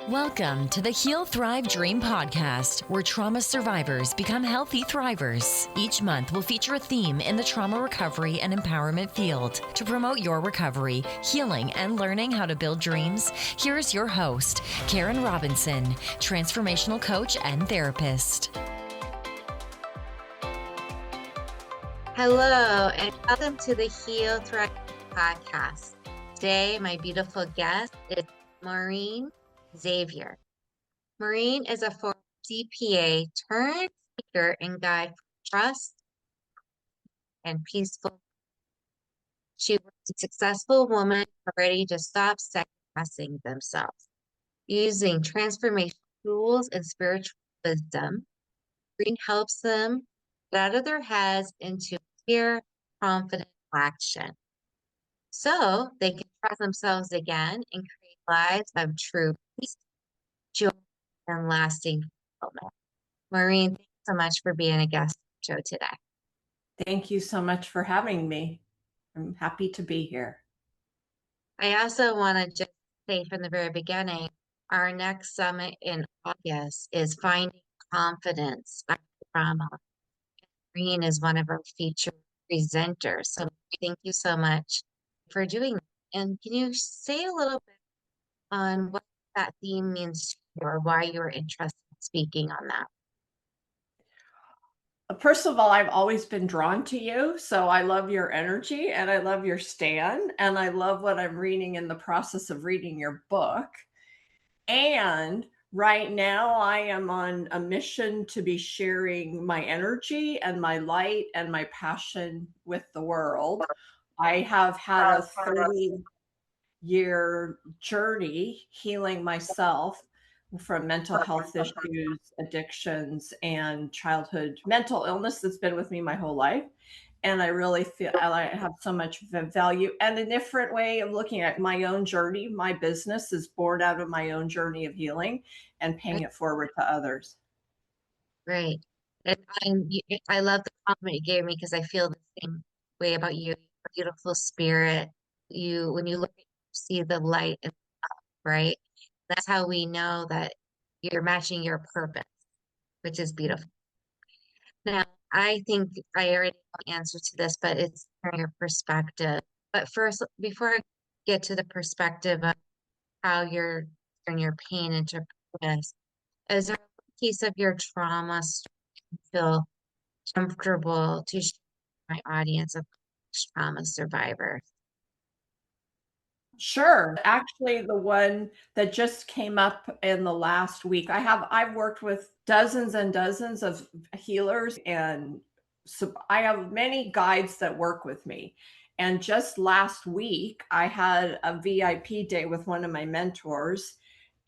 Welcome to the Heal, Thrive, Dream podcast, where trauma survivors become healthy thrivers. Each month, we'll feature a theme in the trauma recovery and empowerment field. To promote your recovery, healing, and learning how to build dreams, here's your host, Karen Robinson, transformational coach and therapist. Hello, and welcome to the Heal, Thrive podcast. Today, my beautiful guest is Maurine Xavier. Maurine is a former CPA turned speaker and guide for trust and peaceful. She was a successful woman ready to stop second-guessing themselves. Using transformational tools and spiritual wisdom, Maurine helps them get out of their heads into clear, confident action, so they can trust themselves again and create lives of true peace, joy, and lasting fulfillment. Maurine, thanks so much for being a guest on the show today. Thank you so much for having me. I'm happy to be here. I also want to just say from the very beginning, our next summit in August is Finding Confidence After Trauma. Maurine is one of our featured presenters. So thank you so much for doing that. And can you say a little bit on what that theme means to you, or why you were interested in speaking on that? First of all, I've always been drawn to you. So I love your energy and I love your stand. And I love what I'm reading in the process of reading your book. And right now I am on a mission to be sharing my energy and my light and my passion with the world. I have had a 30-year journey healing myself from mental health issues, addictions, and childhood mental illness that's been with me my whole life. And I really feel I have so much value and a different way of looking at my own journey. My business is born out of my own journey of healing and paying it forward to others. Great. And I love the compliment you gave me, because I feel the same way about you. Beautiful spirit. When you look at you see the light and love, right? That's how we know that you're matching your purpose, which is beautiful. Now, I think I already know the answer to this, but it's from your perspective. But first, before I get to the perspective of how you're turning your pain into purpose, is there a piece of your trauma story you feel comfortable to share with my audience of trauma survivors? Sure. Actually, the one that just came up in the last week, I've worked with dozens and dozens of healers, and so I have many guides that work with me. And just last week, I had a VIP day with one of my mentors,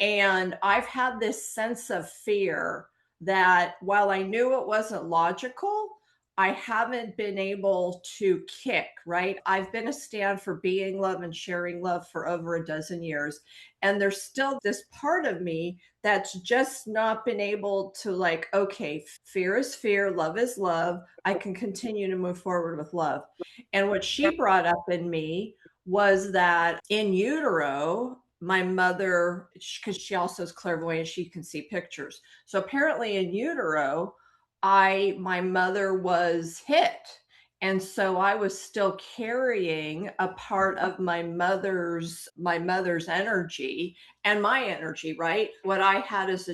and I've had this sense of fear that while I knew it wasn't logical, I haven't been able to kick, right? I've been a stand for being love and sharing love for over a dozen years. And there's still this part of me that's just not been able to, like, okay, fear is fear, love is love. I can continue to move forward with love. And what she brought up in me was that in utero, my mother, because she also is clairvoyant, she can see pictures. So apparently in utero, my mother was hit. And so I was still carrying a part of my mother's energy and my energy, right? What I had as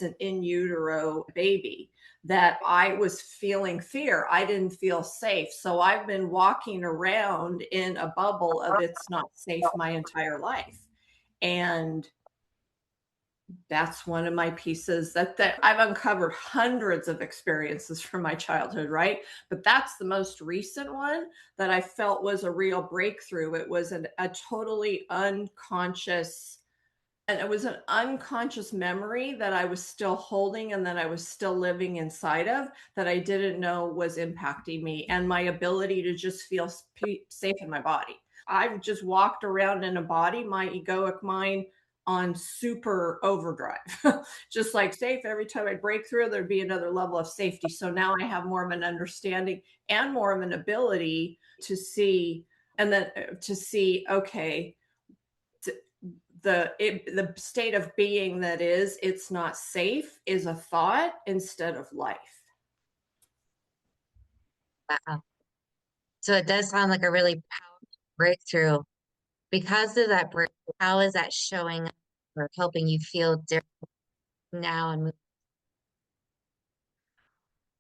an in utero baby, that I was feeling fear. I didn't feel safe. So I've been walking around in a bubble of it's not safe my entire life. And that's one of my pieces that I've uncovered hundreds of experiences from my childhood, right? But that's the most recent one that I felt was a real breakthrough. It was a totally unconscious, and it was an unconscious memory that I was still holding and that I was still living inside of, that I didn't know was impacting me and my ability to just feel safe in my body. I've just walked around in a body, my egoic mind, on super overdrive, just like safe. Every time I break through, there'd be another level of safety. So now I have more of an understanding and more of an ability to see, and then to see, okay, the state of being that is, it's not safe, is a thought instead of life. Wow. So it does sound like a really powerful breakthrough. Because of that breakthrough, how is that showing up or helping you feel different now and move?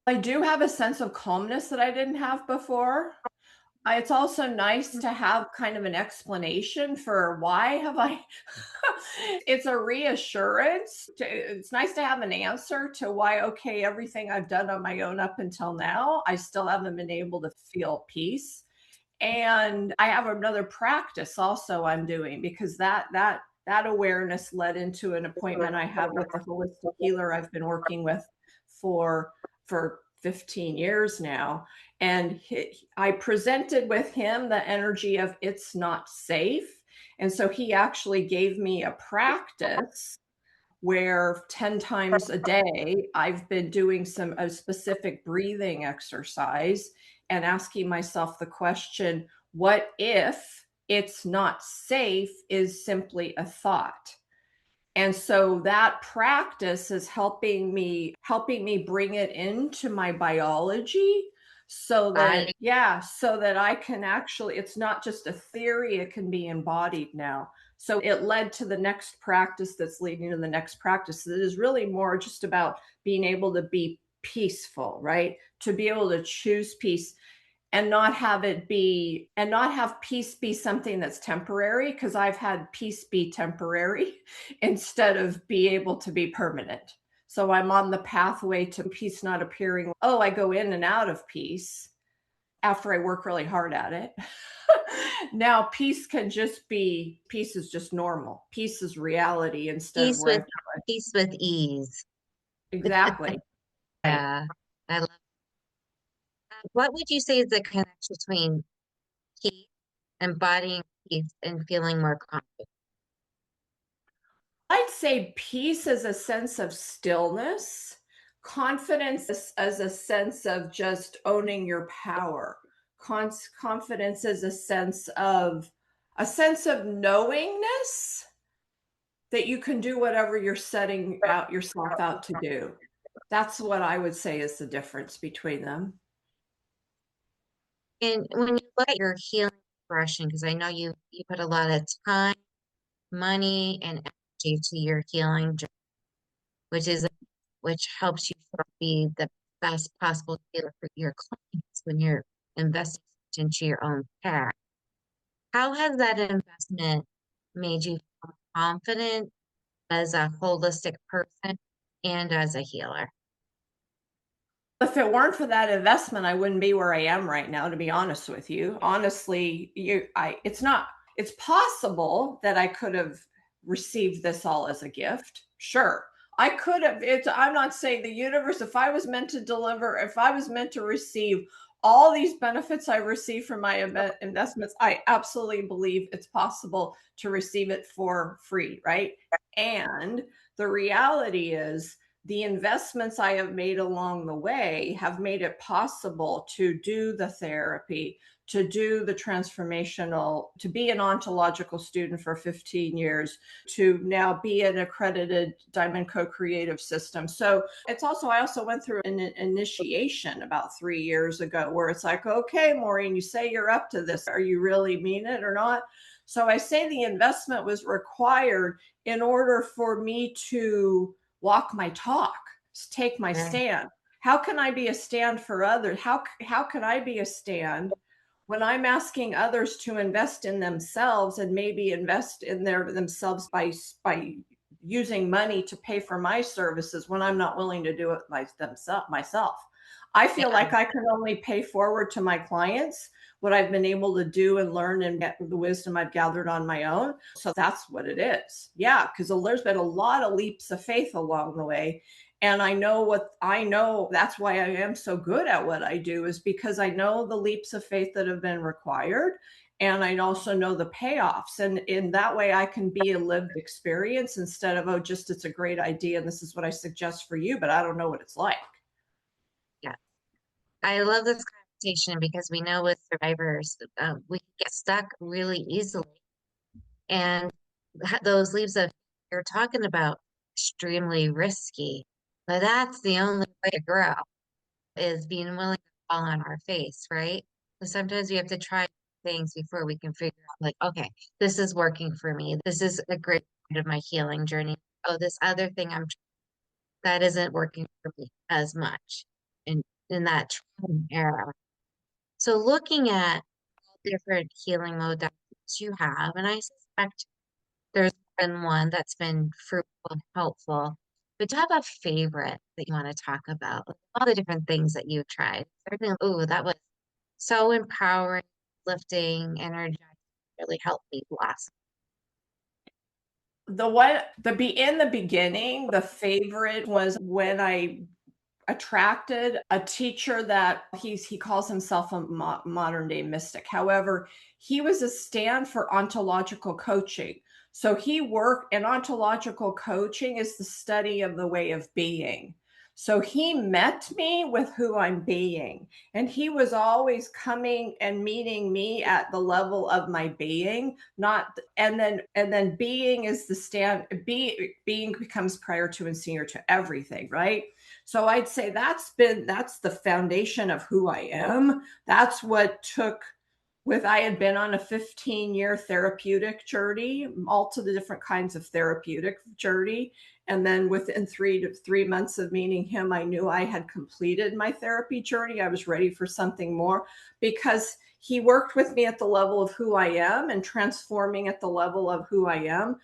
I do have a sense of calmness that I didn't have before. It's also nice to have kind of an explanation for why have I it's a reassurance. It's nice to have an answer to why, okay, everything I've done on my own up until now, I still haven't been able to feel peace. And I have another practice also I'm doing because that awareness led into an appointment I had with a holistic healer I've been working with for for 15 years now. And I presented with him the energy of it's not safe. And so he actually gave me a practice where 10 times a day I've been doing a specific breathing exercise and asking myself the question, what if it's not safe is simply a thought? And so that practice is helping me bring it into my biology so that, yeah, so that I can actually, it's not just a theory, it can be embodied now. So it led to the next practice that's leading to the next practice. It is really more just about being able to be peaceful, right? To be able to choose peace and not have peace be something that's temporary, because I've had peace be temporary instead of be able to be permanent. So I'm on the pathway to peace not appearing. Oh, I go in and out of peace after I work really hard at it. Now peace is just normal. Peace is reality instead of where Peace with ease. exactly. Yeah. I love What would you say is the connection between peace, embodying peace, and feeling more confident? I'd say peace is a sense of stillness, confidence is as a sense of just owning your power. Confidence is a sense of knowingness that you can do whatever you're setting out yourself out to do. That's what I would say is the difference between them. And when you look at your healing progression, because I know you put a lot of time, money, and energy to your healing journey, which helps you sort of be the best possible healer for your clients when you're investing into your own care. How has that investment made you feel confident as a holistic person and as a healer? If it weren't for that investment, I wouldn't be where I am right now, to be honest with you. Honestly, it's possible that I could have received this all as a gift. Sure. I could have. I'm not saying the universe, if I was meant to receive all these benefits I receive from my investments, I absolutely believe it's possible to receive it for free, right? And the reality is, the investments I have made along the way have made it possible to do the therapy, to do the transformational, to be an ontological student for 15 years, to now be an accredited Diamond Co-Creative System. So I also went through an initiation about 3 years ago where it's like, okay, Maureen, you say you're up to this. Are you really mean it or not? So I say the investment was required in order for me to walk my talk, take my stand. How can I be a stand for others? How can I be a stand when I'm asking others to invest in themselves and maybe invest in themselves by using money to pay for my services when I'm not willing to do it myself? I feel like I can only pay forward to my clients what I've been able to do and learn and get the wisdom I've gathered on my own. So that's what it is. Yeah, because there's been a lot of leaps of faith along the way. And I know that's why I am so good at what I do, is because I know the leaps of faith that have been required. And I also know the payoffs. And in that way, I can be a lived experience instead of, oh, just it's a great idea and this is what I suggest for you, but I don't know what it's like. Yeah. I love this conversation because we know with survivors, we can get stuck really easily. And those leaps of you're talking about extremely risky, but that's the only way to grow is being willing to fall on our face, right? So sometimes we have to try things before we can figure out, like, okay, this is working for me. This is a great part of my healing journey. Oh, this other thing that isn't working for me as much in that trauma era. So looking at all different healing modalities you have, and I suspect there's been one that's been fruitful and helpful. But do you have a favorite that you want to talk about? Like, all the different things that you've tried. Oh, that was so empowering, lifting, energizing, really helped me blossom. In the beginning, the favorite was when I attracted a teacher that he calls himself a modern day mystic. However, he was a stand for ontological coaching. So he worked, and ontological coaching is the study of the way of being. So he met me with who I'm being, and he was always coming and meeting me at the level of my being, not and then being is the stand being becomes prior to and senior to everything, right? So I'd say that's the foundation of who I am. That's what took I had been on a 15-year therapeutic journey, all to the different kinds of therapeutic journey. And then within 3 months of meeting him, I knew I had completed my therapy journey. I was ready for something more because he worked with me at the level of who I am and transforming at the level of who I am,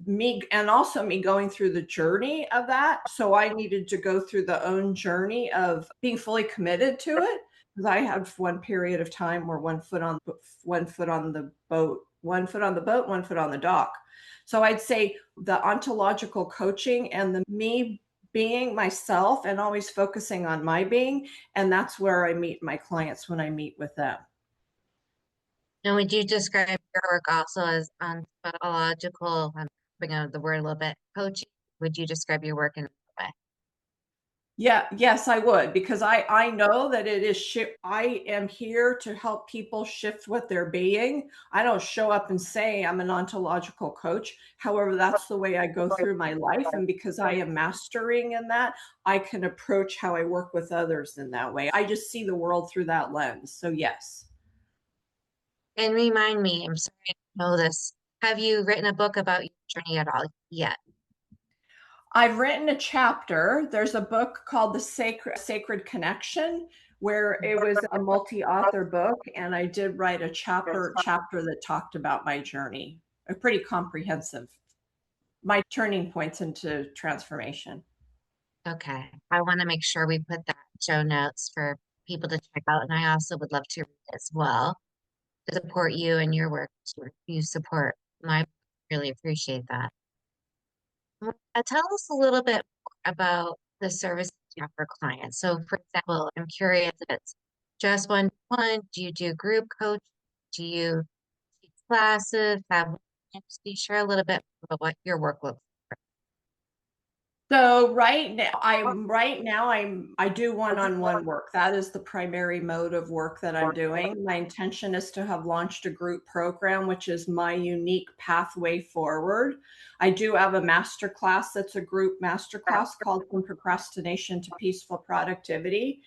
me, and also me going through the journey of that. So I needed to go through the own journey of being fully committed to it, because I had one period of time where one foot on the boat, one foot on the boat, one foot on the dock. So I'd say the ontological coaching and the me being myself and always focusing on my being, and that's where I meet my clients when I meet with them. And would you describe your work also as ontological? I'm bringing out the word a little bit. Coaching. Would you describe your work in that way? Yeah, yes, I would, because I know that it is I am here to help people shift what they're being. I don't show up and say I'm an ontological coach. However, that's the way I go through my life, and because I am mastering in that, I can approach how I work with others in that way. I just see the world through that lens. So yes. And remind me, I'm sorry I don't know this. Have you written a book about your journey at all yet? I've written a chapter. There's a book called The Sacred Connection, where it was a multi-author book, and I did write a chapter that talked about my journey. A pretty comprehensive, my turning points into transformation. Okay. I want to make sure we put that in show notes for people to check out. And I also would love to read as well to support you and your work. You support my, really appreciate that. Tell us a little bit about the services you have for clients. So, for example, I'm curious if it's just one-to-one, do you do group coaching? Do you teach classes? Can you share a little bit about what your work looks So I do one-on-one work. That is the primary mode of work that I'm doing. My intention is to have launched a group program, which is my unique pathway forward. I do have a master class that's a group master class called From Procrastination to Peaceful Productivity.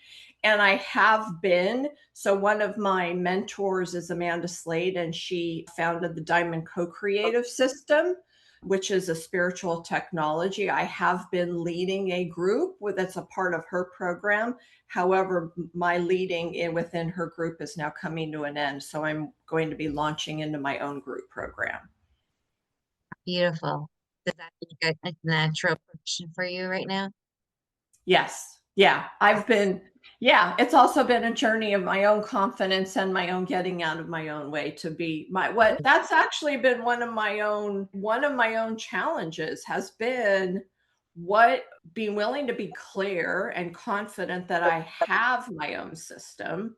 And I have been, so one of my mentors is Amanda Slade, and she founded the Diamond Co-Creative System, which is a spiritual technology. I have been leading a group that's a part of her program. However, my leading within her group is now coming to an end. So I'm going to be launching into my own group program. beautiful. Does that look like a natural progression for you right now? Yes. Yeah. It's also been a journey of my own confidence and my own getting out of my own way to be that's actually been one of my own challenges has been being willing to be clear and confident that I have my own system,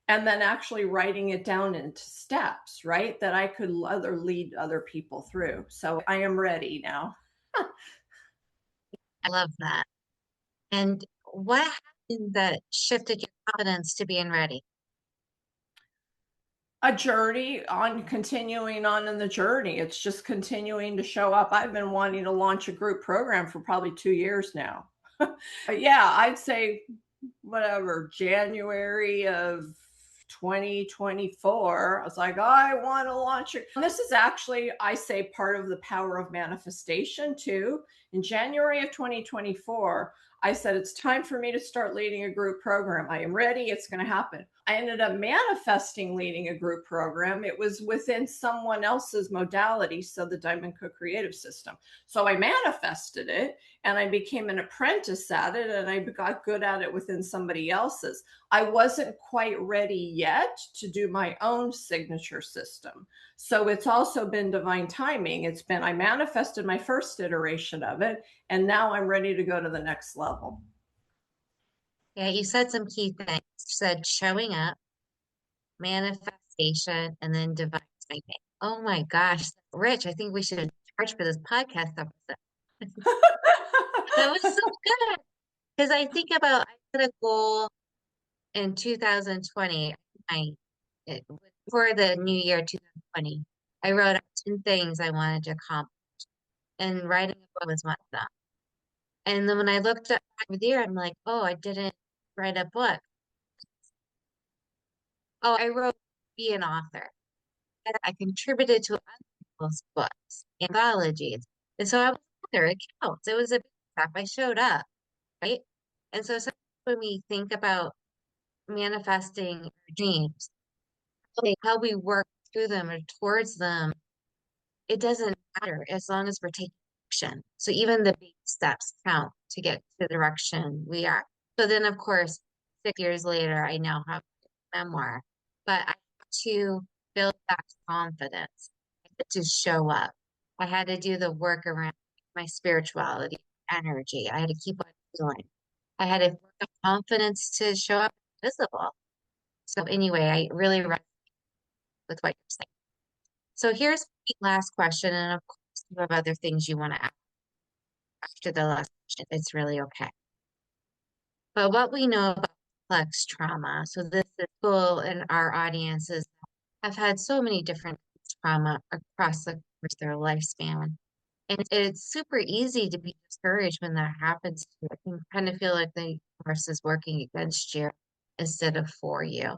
and then actually writing it down into steps, right? That I could lead other people through. So I am ready now. I love that. And what happened that shifted your confidence to being ready? a journey on continuing on in the journey. It's just continuing to show up. I've been wanting to launch a group program for probably 2 years now. Yeah, I'd say whatever, January of 2024, I was like, oh, I want to launch it. And this is actually, I say, part of the power of manifestation too. In January of 2024, I said, it's time for me to start leading a group program. I am ready. It's going to happen. I ended up manifesting leading a group program. It was within someone else's modality, so the Diamond Co-Creative System. So I manifested it and I became an apprentice at it, and I got good at it within somebody else's. I wasn't quite ready yet to do my own signature system. So it's also been divine timing. It's been, I manifested my first iteration of it, and now I'm ready to go to the next level. Yeah, you said some key things. You said showing up, manifestation, and then divine timing. Oh my gosh, Rich, I think we should charge for this podcast episode. That was so good. Because I think about, I set a goal in 2020, for the new year 2020. I wrote out 10 things I wanted to accomplish, and writing a book was one of them. And then when I looked at the year, I'm like, oh, I didn't write a book. Oh, I wrote be an author. And I contributed to other people's books, anthologies. And so I was there. It counts. It was a big step. I showed up, right? And so sometimes when we think about manifesting our dreams, how we work through them or towards them, it doesn't matter as long as we're taking action. So even the baby steps count to get to the direction we are. So then, of course, 6 years later, I now have a memoir, but I have to build that confidence. I had to show up. I had to do the work around my spirituality, energy. I had to keep on doing. I had to work up confidence to show up visible. So anyway, I really resonate with what you're saying. So here's the last question, and of course, you have other things you want to ask after the last question. It's really okay. But what we know about complex trauma, so this is cool, and our audiences have had so many different trauma across their lifespan. And it's super easy to be discouraged when that happens to you. You kind of feel like the universe is working against you instead of for you.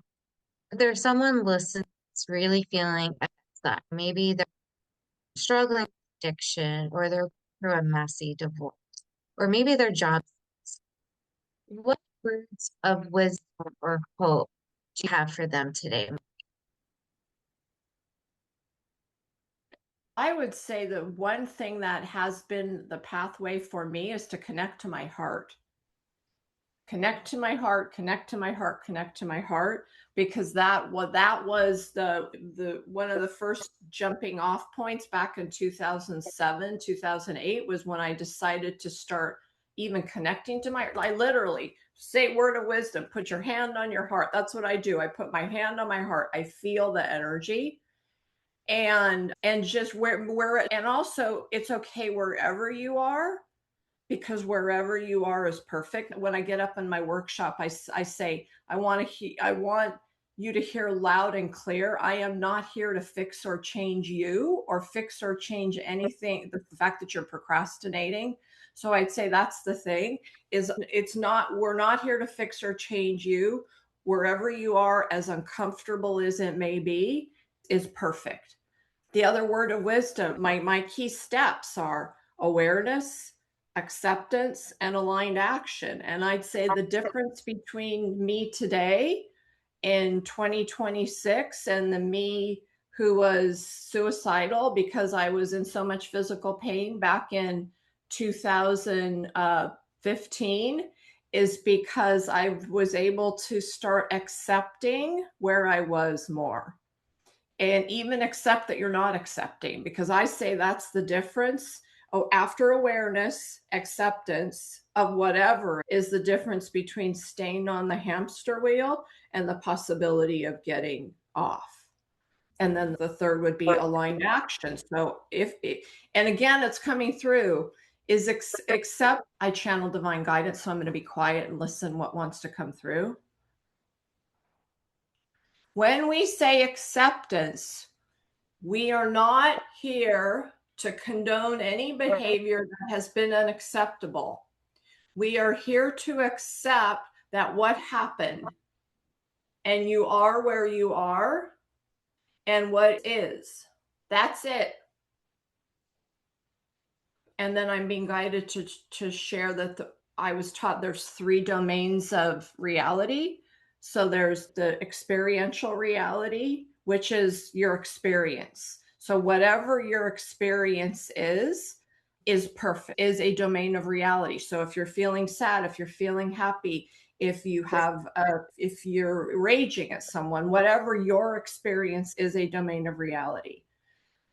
If there's someone listening that's really feeling stuck, maybe they're struggling with addiction, or they're through a messy divorce, or maybe their job. What words of wisdom or hope do you have for them today? I would say the one thing that has been the pathway for me is to connect to my heart. Connect to my heart, connect to my heart, connect to my heart, because that was the one of the first jumping off points back in 2007, 2008 was when I decided to start even connecting to I literally say word of wisdom, put your hand on your heart. That's what I do. I put my hand on my heart. I feel the energy. And just where and also it's okay wherever you are, because wherever you are is perfect. When I get up in my workshop, I say, I want you to hear loud and clear. I am not here to fix or change you or fix or change anything. The fact that you're procrastinating. So I'd say that's the thing is we're not here to fix or change you. Wherever you are, as uncomfortable as it may be, is perfect. The other word of wisdom, my key steps are awareness, acceptance, and aligned action. And I'd say the difference between me today in 2026 and the me who was suicidal because I was in so much physical pain back in 2015 is because I was able to start accepting where I was more. And even accept that you're not accepting, because I say that's the difference. Oh, after awareness, acceptance of whatever is the difference between staying on the hamster wheel and the possibility of getting off. And then the third would be aligned action. So and again, it's coming through is accept. I channel divine guidance, so I'm going to be quiet and listen what wants to come through. When we say acceptance, we are not here to condone any behavior that has been unacceptable. We are here to accept that what happened, and you are where you are, and what is. That's it. And then I'm being guided to share that I was taught there's 3 domains of reality. So there's the experiential reality, which is your experience. So whatever your experience is perfect, is a domain of reality. So if you're feeling sad, if you're feeling happy, if you're raging at someone, whatever your experience is a domain of reality.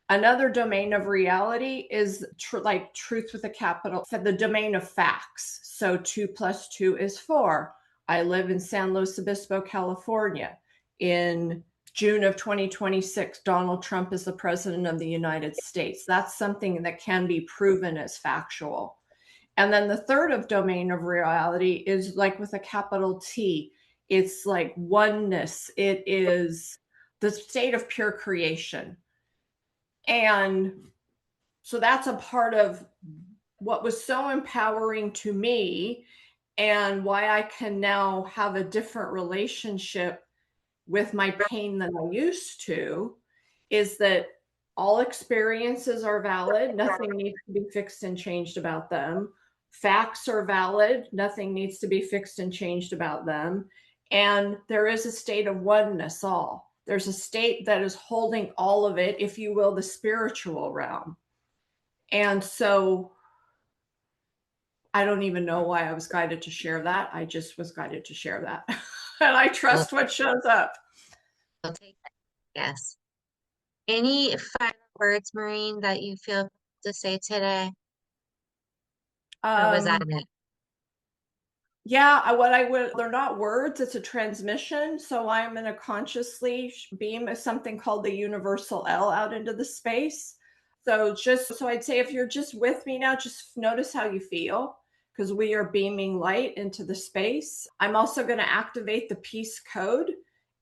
Another domain of reality is like truth with a capital, the domain of facts. So 2 + 2 is 4. I live in San Luis Obispo, California. In June of 2026, Donald Trump is the president of the United States. That's something that can be proven as factual. And then the third of domain of reality is like with a capital T. It's like oneness. It is the state of pure creation. And so that's a part of what was so empowering to me, and why I can now have a different relationship with my pain than I used to, is that all experiences are valid. Nothing needs to be fixed and changed about them. Facts are valid. Nothing needs to be fixed and changed about them. And there is a state of oneness all. There's a state that is holding all of it, if you will, the spiritual realm. And so I don't even know why I was guided to share that. I just was guided to share that. And I trust what shows up. I'll take that. Yes. Any final words, Maurine, that you feel to say today? Or was that it? Yeah, they're not words, it's a transmission. So I'm going to consciously beam something called the universal L out into the space. So I'd say if you're just with me now, just notice how you feel, because we are beaming light into the space. I'm also going to activate the peace code.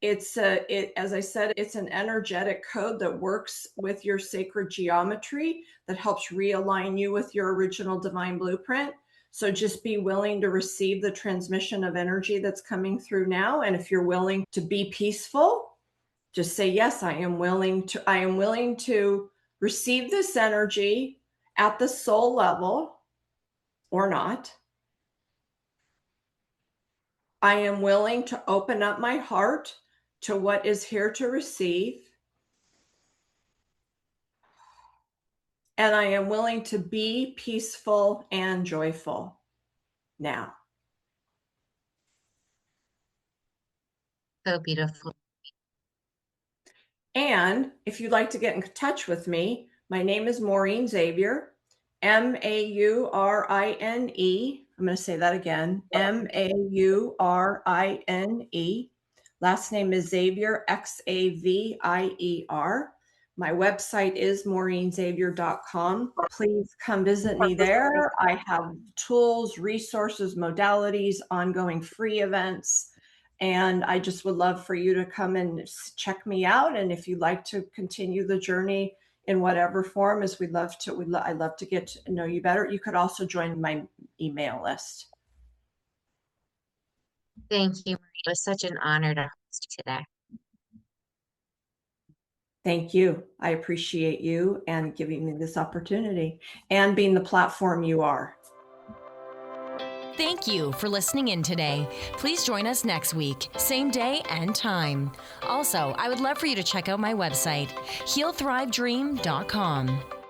As I said, it's an energetic code that works with your sacred geometry that helps realign you with your original divine blueprint. So just be willing to receive the transmission of energy that's coming through now. And if you're willing to be peaceful, just say, yes, I am willing to receive this energy at the soul level, or not. I am willing to open up my heart to what is here to receive. And I am willing to be peaceful and joyful now. So beautiful. And if you'd like to get in touch with me, my name is Maurine Xavier, Maurine. I'm going to say that again, Maurine. Last name is Xavier, Xavier. My website is MaurineXavier.com. Please come visit me there. I have tools, resources, modalities, ongoing free events. And I just would love for you to come and check me out. And if you'd like to continue the journey in whatever form, I'd love to get to know you better. You could also join my email list. Thank you, Maurine. It was such an honor to host you today. Thank you. I appreciate you and giving me this opportunity and being the platform you are. Thank you for listening in today. Please join us next week, same day and time. Also, I would love for you to check out my website, healthrivedream.com.